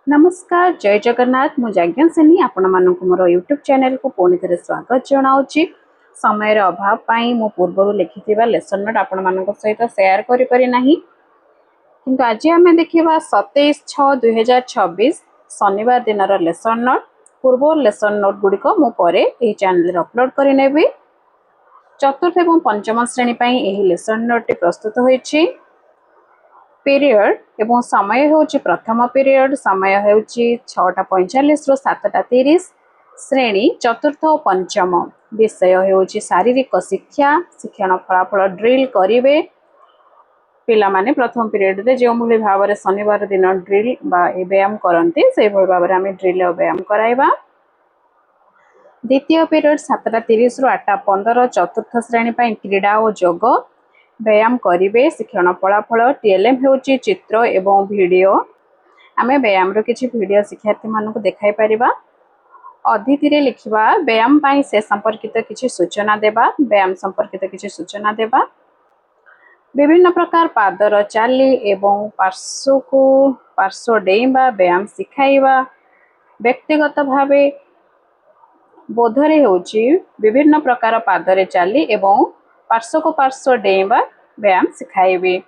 नमस्कार जय जगन्नाथ मु जाज्ञसेनी आपण मानक मोर यूट्यूब चैनल को पुणी थे स्वागत जनाऊँगी। समय अभाव पाई मु पूर्व लिखि लेसन नोट आपण मान सहित सेयार किंतु आज आम देखा 27/6/2026 शनिवार दिन लेसन नोट पूर्व लेसन नोट गुड़िक मुझे चैनल अपलोड करेबी। चतुर्थ और पंचम श्रेणी लेसन नोट प्रस्तुत होती। पीरियड एवं समय होची प्रथम पीरियड समय होची 6:45 रु 7:30। श्रेणी चतुर्थ और पंचम। विषय होची शारीरिक शिक्षा शिक्षण फलाफल ड्रिल करिवे। पिला माने प्रथम पीरियड रे जो भली भाव में शनिवार दिन ड्रिल बा व्यायाम करते से भाव में आम ड्रिल और व्यायाम कराइबा। द्वितीय पीरियड 7:30 रु 8:15 चतुर्थ श्रेणी क्रीड़ा और योग व्यायाम करेंगे। शिक्षण फलाफल टीएलएम होची चित्र एवं वीडियो आम व्यायाम किसी वीडियो शिक्षार्थी मानक देखाई पारिबा। अतिथि रे लिखिबा व्यायाम पाई से संपर्कित किसी सूचना देबा व्यायाम संपर्कित किसी सूचना देबा। विभिन्न प्रकार पादर चाली एवं पार्श्व डेइबा व्यायाम सिखाइबा। व्यक्तिगत भावे बोधरे होची विभिन्न प्रकार पादरे चाली एवं पार्श्व को पार्श्व डेइबा व्यायाम सिखाइबी।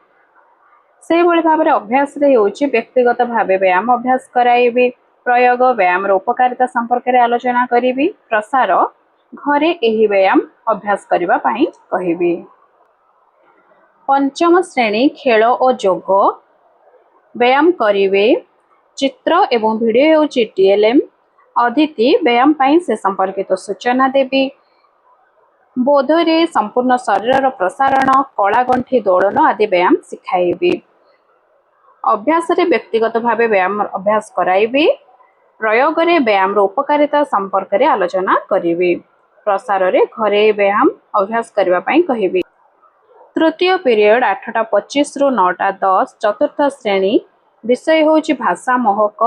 से भली भाव में अभ्यास रे होची व्यक्तिगत भावे व्यायाम अभ्यास कराइबी। प्रयोग व्यायाम उपकारिता संपर्क में आलोचना करी। प्रसार घरे एही व्यायाम अभ्यास करबा पाई कहिबी। पंचम श्रेणी खेल और योग व्यायाम करिवे। चित्र एवं वीडियो होची टीएलएम। अतिथि व्यायाम पाई से संपर्कित सूचना देवी। बोधरे संपूर्ण शरीर प्रसारण कला गंठी दौड़न आदि व्यायाम सिखाइबी। अभ्यास रे व्यक्तिगत भावे व्यायाम अभ्यास कराइबी। प्रयोग रे व्यायाम उपकारिता संपर्क में आलोचना करी। प्रसार रे घरे व्यायाम अभ्यास करबा पाई कहिबी। तृतीय पीरियड 8:25 रु 9:10 चतुर्थ श्रेणी विषय होची भाषा महक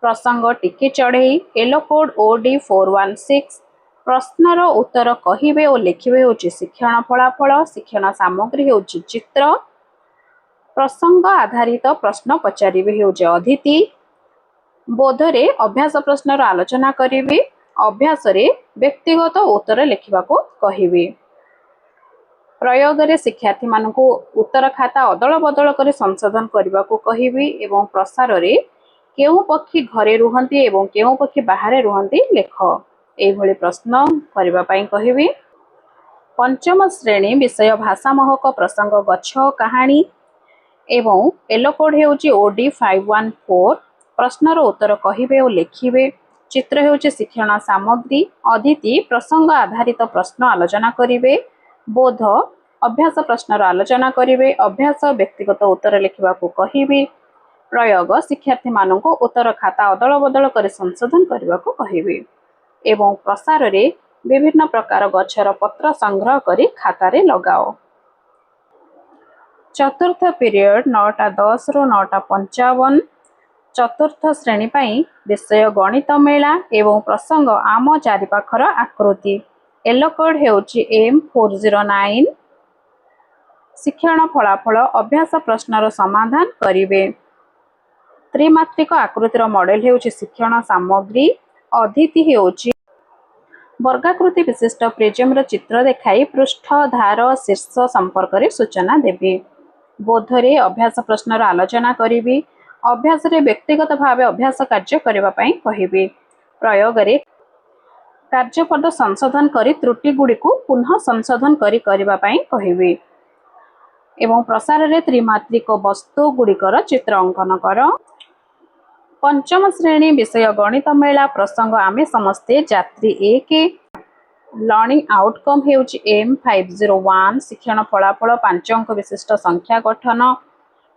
प्रसंग टिके चढ़ई एलो कोड OD 416 प्रश्नर उत्तर कहिबे और लिखिबे होची शिक्षण फलाफल शिक्षण सामग्री होची चित्र प्रसंग आधारित प्रश्न पचारिबे होची अतिथि। बोधरे अभ्यास प्रश्नर आलोचना करिवे। अभ्यास रे व्यक्तिगत उत्तर लिखिबा को कहिबे। प्रयोग रे शिक्षार्थी मानकु उत्तर खाता अदल बदल कर संशोधन करबा को कहिबी एवं प्रसार रे केउ पक्षी घरे रुहंती एवं केउ पक्षी बाहरे रुहंती लेख एभली प्रश्न करबा पाई कहिबी। पंचम श्रेणी विषय भाषा महक प्रसंग गछ कहानी एवं एलो कोड हेउची OD 514 प्रश्नर उत्तर कहिबे और लिखिबे। चित्र हेउची शिक्षण सामग्री। अतिथि प्रसंग आधारित प्रश्न आलोचना करिवे। बोध अभ्यास प्रश्नर आलोचना करिवे। अभ्यास व्यक्तिगत उत्तर लिखिबा को कहिबी। प्रयोग शिक्षार्थी मानक उत्तर खाता अदल बदल कर संशोधन करबा को कहिबी एवं प्रसार रे विभिन्न प्रकार गछर पत्र संग्रह करी खाता रे लगाओ। चतुर्थ पीरियड 9:10 रु 9:55 चतुर्थ श्रेणी विषय गणित मेला एवं प्रसंग आम चारिपाखर आकृति एलो कोड हेउची M409 शिक्षण फलाफल अभ्यास प्रश्नर समाधान करिवे। त्रिमात्रिक आकृतिर मॉडल हेउची शिक्षण सामग्री। अतिथि हेउची वर्गाकृति विशिष्ट प्रिज्म चित्र देखाई पृष्ठ धार शीर्ष संपर्क में सूचना देवी। बोधरे अभ्यास प्रश्नर आलोचना करी। अभ्यास रे व्यक्तिगत भाव अभ्यास कार्य करबा पाई कहिबी। प्रयोग रे कार्यपद संशोधन करी त्रुटि गुड़ी को पुनः संशोधन करी करबा पाई कहिबी एवं प्रसार रे त्रिमात्रिक वस्तु गुड़िकर चित्र अंकन कर। पंचम श्रेणी विषय गणित मेला प्रसंग आमे समस्ते जात्री 1 लर्निंग आउटकम हेउची M501 शिक्षण फलाफल 5 अंक विशिष्ट संख्या गठन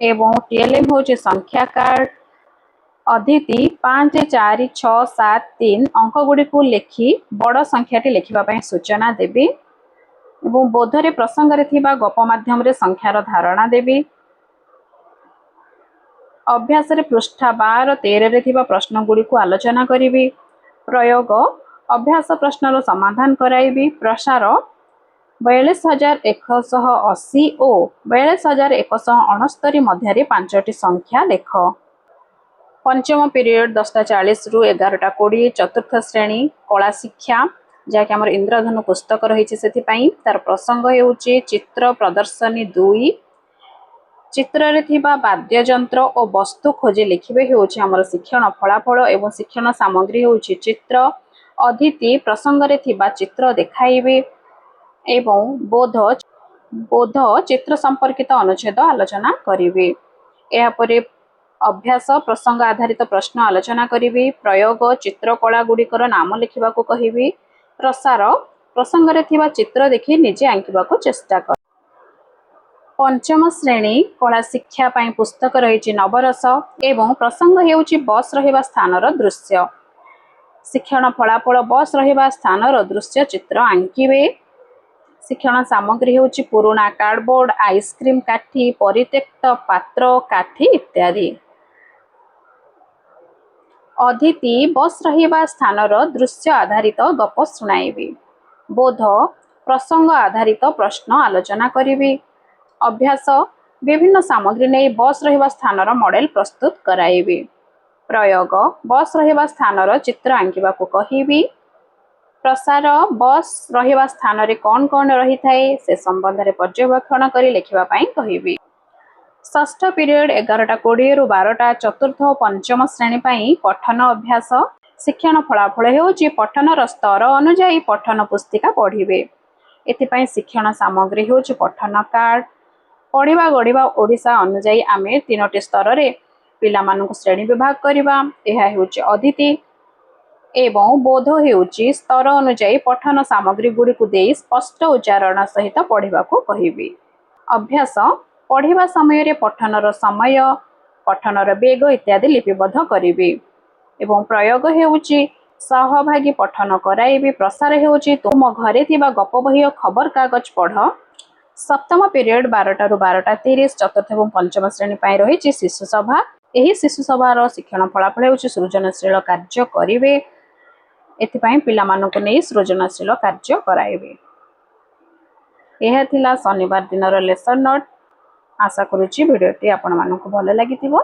एवं टीएलएम होची संख्या कार्ड। अतिथि 5 4 6 7 3 अंक गुड़ी को लिखि बड़ संख्याटी लिखिबा पाई सूचना देवी एवं बोधरे प्रसंग रे थिबा गप माध्यम रे संख्यार धारणा देवी। अभ्यास रे पृष्ठा 12 13 रे थिबा प्रश्न गुड़ी को आलोचना करिवि। प्रयोग अभ्यास प्रश्नर समाधान कराइबी। प्रसार 42,180 और 42,169 मध्य 5टी संख्या लेख। पंचम पीरियड 10:40 रु 11:20 चतुर्थ श्रेणी कला शिक्षा जहाँकि आम इंद्रधनु पुस्तक रही तार प्रसंग होउची चित्र प्रदर्शनी 2 चित्र वाद्ययंत्र और वस्तु खोजी लिखिबे होउची हमर शिक्षण फलाफल एवं शिक्षण सामग्री होउची चित्र अतिथि प्रसंग रे थिबा चित्र देखाइबे एवं बोध बोध चित्र संपर्कित अनुच्छेद आलोचना करिवे। एहा परे अभ्यास प्रसंग आधारित प्रश्न आलोचना करिवे। प्रयोग चित्रकला गुड़िकर नाम लिखा कहिबे। प्रसार प्रसंग रे थिबा चित्र देखि निजे आंकिबाकू चेष्टा कर। पंचम श्रेणी कला शिक्षा पाई पुस्तक रही नवरस एवं प्रसंग हेउची बस रहिबा स्थानर दृश्य शिक्षण फलाफल बस रहिबा स्थानर दृश्य चित्र आंकिबे। शिक्षण सामग्री होउची पुराना कार्डबोर्ड आइसक्रीम काठी परित्यक्त पात्र काठी इत्यादि। अतिथि बस रहिबा स्थानर दृश्य आधारित गप सुनाइबे। बोध प्रसंग आधारित प्रश्न आलोचना करिवे। अभ्यास विभिन्न सामग्री नहीं बस रहिबा स्थानर मॉडल प्रस्तुत कराइबे। प्रयोग बस रहिबा स्थानर चित्र आंकिबाकू कहिबे। प्रसार बस रहिबा स्थान रे कौन कौन रही थाए से संबंध में पर्यवेक्षण करी लिखिबा पाई कहिबे। षष्ठ पीरियड 11:20 रु 12 चतुर्थ और पंचम श्रेणी पाई पठन अभ्यास शिक्षण फलाफल हेउची पठनर स्तर अनुसार पठन पुस्तिका पढ़िबे। एथिपाई शिक्षण सामग्री हेउची पठन कार्ड पढ़िबा गढ़िबा ओडिशा अनुसार आमे 3टी स्तर रे पिला मानकु श्रेणी विभाग करिबा। एहा हेउची अतिथि एवं बोध हेउची स्तर अनुसार पठन सामग्री गुड़ी को दे स्पष्ट उच्चारण सहित पढ़ा कहिबे। अभ्यास पढ़िबा समय पठनर समय पठनर बेग इत्यादि लिपिबद्ध करिवे एवं प्रयोग हेउची सहभागी पठन कराइबे। प्रसार हेउची तुम घरे थिबा गप बही खबर कागज पढ़। सप्तम पीरियड 12 रु 12:30 चतुर्थ एवं पंचम श्रेणी पाई रही शिशु सभा। एही शिशु सभार शिक्षण फलाफल हेउची सृजनशील कार्य करिवे। एथिपाई पिला मानकु नै सृजनशील कार्य कराइबे। यह थिला शनिवार दिन लेसन नोट। आशा करूची वीडियोटी आपण मानकु भल लागिथिबो।